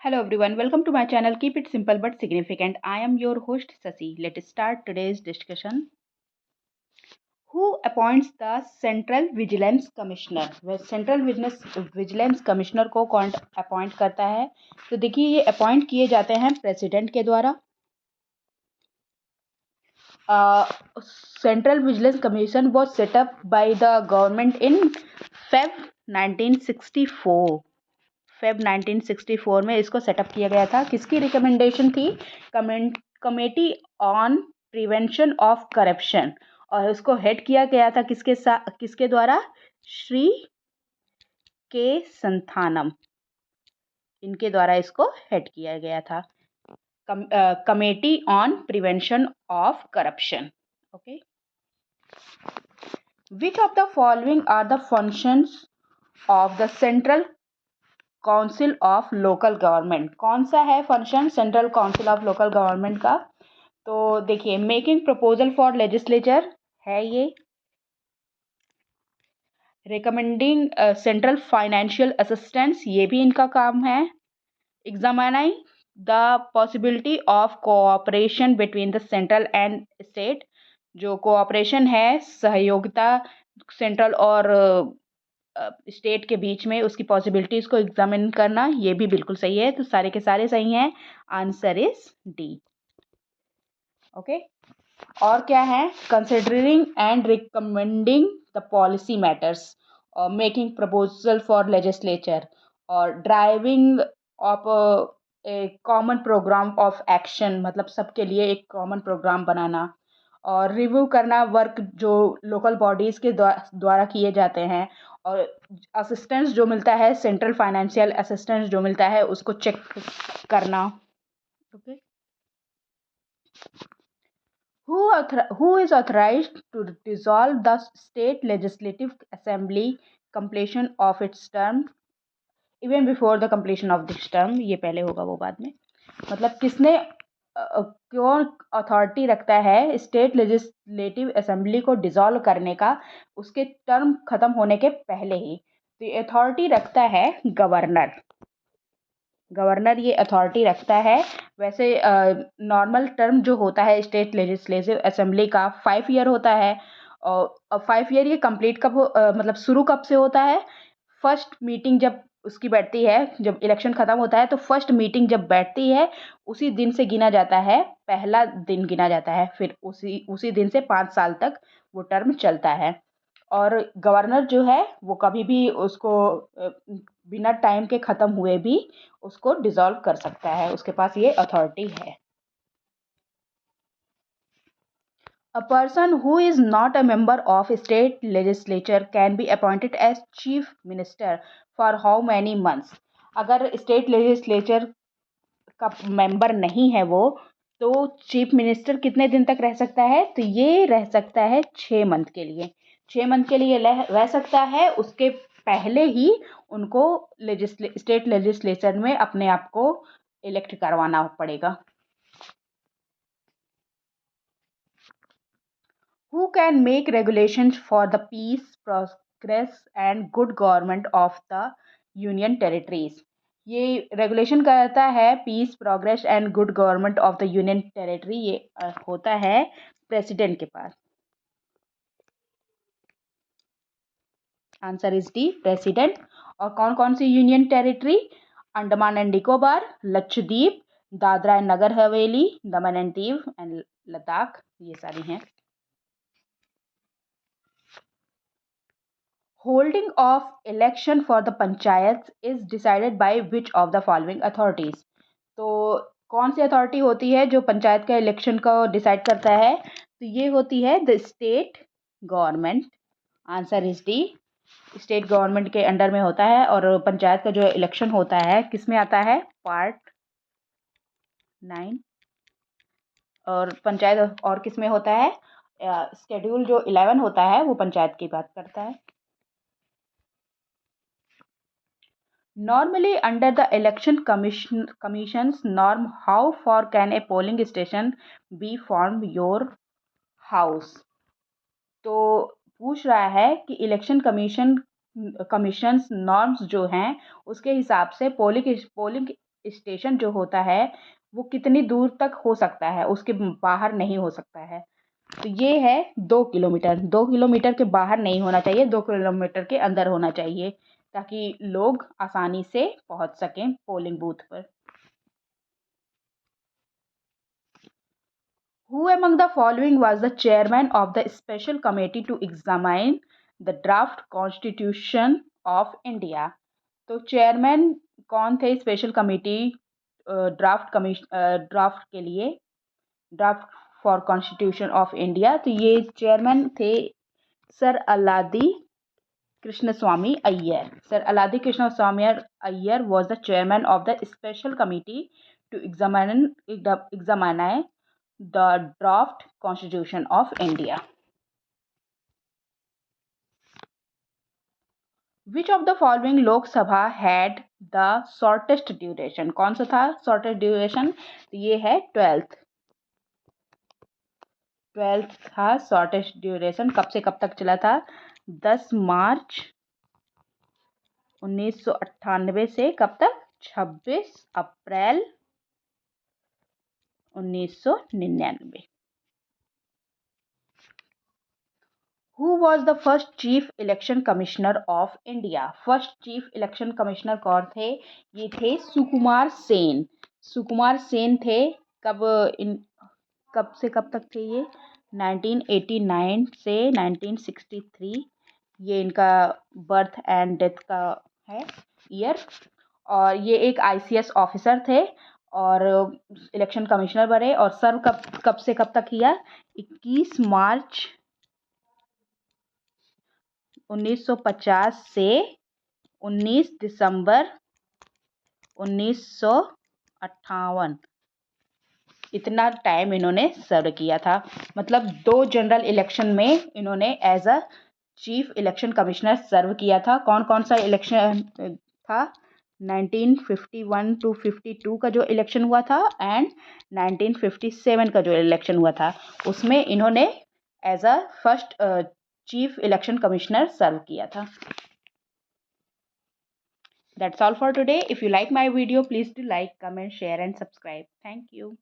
Hello everyone, welcome to my channel. Keep it simple but significant. I am your host Sasi. Let's start today's discussion. Who appoints the Central Vigilance Commissioner? वह central vigilance commissioner को कौन appoint करता है? तो देखिए ये appoint किए जाते हैं प्रेसिडेंट के द्वारा. Central Vigilance Commission was set up by the government in Feb 1964. Feb 1964 में इसको सेटअप किया गया था. किसकी रिकमेंडेशन थी? Committee on prevention of corruption. और इसको हेड किया गया था किसके द्वारा? श्री के संथानम, इनके द्वारा इसको हेड किया गया था. Committee on prevention of corruption. Okay. Which of the following are the functions of the central council of local government? कौन सा है function central council of local government का? तो देखिए, मेकिंग प्रपोजल फॉर लेजिस्लेचर है ये. रिकमेंडिंग सेंट्रल फाइनेंशियल असिस्टेंस, ये भी इनका काम है. Examining the possibility of cooperation between the central and state. जो कोऑपरेशन है, सहयोगिता सेंट्रल और स्टेट के बीच में, उसकी पॉसिबिलिटीज़ को एग्जामिन करना, ये भी बिल्कुल सही है. तो सारे के सारे सही हैं. Answer is D. ओके. और क्या है? Considering and recommending the policy matters, और मेकिंग प्रपोजल फॉर लेजिस्लेचर, और driving of a common programme of action, मतलब सबके लिए एक कॉमन प्रोग्राम बनाना, और रिव्यू करना वर्क जो लोकल बॉडीज़ के द्वारा किए जाते हैं, और असिस्टेंस जो मिलता है, सेंट्रल फाइनेंशियल असिस्टेंस जो मिलता है, उसको चेक करना. Okay. Who is authorized to dissolve the state legislative assembly completion of its term even before the completion of this term? ये पहले होगा, वो बाद में. मतलब किसने कौन अथॉरिटी रखता है स्टेट लेजिस्लेटिव असेंबली को डिसॉल्व करने का, उसके टर्म खत्म होने के पहले ही? तो ये अथॉरिटी रखता है गवर्नर. गवर्नर ये अथॉरिटी रखता है. वैसे नॉर्मल टर्म जो होता है स्टेट लेजिस्लेटिव असेंबली का 5 ईयर होता है. और 5 ईयर ये कंप्लीट कब मतलब शुरू कब से होता है? फर्स्ट मीटिंग जब उसकी बैठती है, जब इलेक्शन ख़त्म होता है तो फर्स्ट मीटिंग जब बैठती है, उसी दिन से गिना जाता है, पहला दिन गिना जाता है. फिर उसी दिन से 5 साल तक वो टर्म चलता है. और गवर्नर जो है वो कभी भी उसको बिना टाइम के ख़त्म हुए भी उसको डिसॉल्व कर सकता है. उसके पास ये अथॉरिटी है. A person who is not a member of state legislature can be appointed as chief minister for how many months? अगर स्टेट लेजिस्लेचर का मेंबर नहीं है वो, तो चीफ मिनिस्टर कितने दिन तक रह सकता है? तो ये रह सकता है 6 मंथ के लिए. 6 मंथ के लिए रह सकता है. उसके पहले ही उनको स्टेट लेजिस्लेचर में अपने आप को इलेक्ट करवाना पड़ेगा. Who can make regulations for the peace, progress and good government of the union territories? ये रेगुलेशन करता है peace, progress and good government of the union territory. ये होता है प्रेसिडेंट के पास. Answer is D, president. और कौन कौन सी union territory? Andaman and Nicobar, Lakshadweep, Dadra and Nagar Haveli, Daman and Diu and Ladakh, ये सारी हैं. Holding of election for the panchayats is decided by which of the following authorities? तो कौन सी अथॉरिटी होती है जो पंचायत का इलेक्शन को डिसाइड करता है? तो ये होती है the state government. Answer is D, state government के अंडर में होता है. और पंचायत का जो इलेक्शन होता है किस में आता है? पार्ट 9. और पंचायत और किस में होता है? शेड्यूल जो 11 होता है वो पंचायत की बात करता है. Normally, under the election commission's norm, how far can a polling station be from your house? तो पूछ रहा है कि इलेक्शन कमीशंस नॉर्म्स जो हैं उसके हिसाब से पोलिंग स्टेशन जो होता है वो कितनी दूर तक हो सकता है, उसके बाहर नहीं हो सकता है। तो ये है 2 किलोमीटर। 2 किलोमीटर के बाहर नहीं होना चाहिए, 2 किलोमीटर के अंदर होना चाहिए, ताकि लोग आसानी से पहुंच सकें पोलिंग बूथ पर। Who among the following was the chairman of the special committee to examine the draft constitution of India? तो चेयरमैन कौन थे स्पेशल कमेटी ड्राफ्ट के लिए, draft for constitution of India? तो ये चेयरमैन थे sir Alladi Krishnaswami Ayyar. Sir Alladi Krishnaswami Ayyar was the chairman of the special committee to examine the draft constitution of India. Which of the following Lok Sabha had the shortest duration? कौन सा था shortest duration? तो ये है 12th था shortest duration। कब से कब तक चला था? 10 मार्च 1998 से कब तक? 26 अप्रैल 1999। Who was the first chief election commissioner of India? First chief election commissioner कौन थे? ये थे सुकुमार सेन। सुकुमार सेन थे। कब से कब तक थे ये? 1989 से 1963। ये इनका बर्थ एंड डेथ का है ईयर। और ये एक ICS ऑफिसर थे और इलेक्शन कमिश्नर बने, और सर्व कब से कब तक किया? 21 मार्च 1950 से 19 दिसंबर 1958। इतना टाइम इन्होंने सर्व किया था। मतलब 2 जनरल इलेक्शन में इन्होंने as a chief election commissioner serve किया था। कौन कौन सा इलेक्शन था? 1951 to 52 का जो इलेक्शन हुआ था एंड 1957 का जो इलेक्शन हुआ था, उसमें इन्होंने as a first chief election commissioner serve किया था। That's all for today. If you like my video, please do like, comment, share and subscribe. Thank you.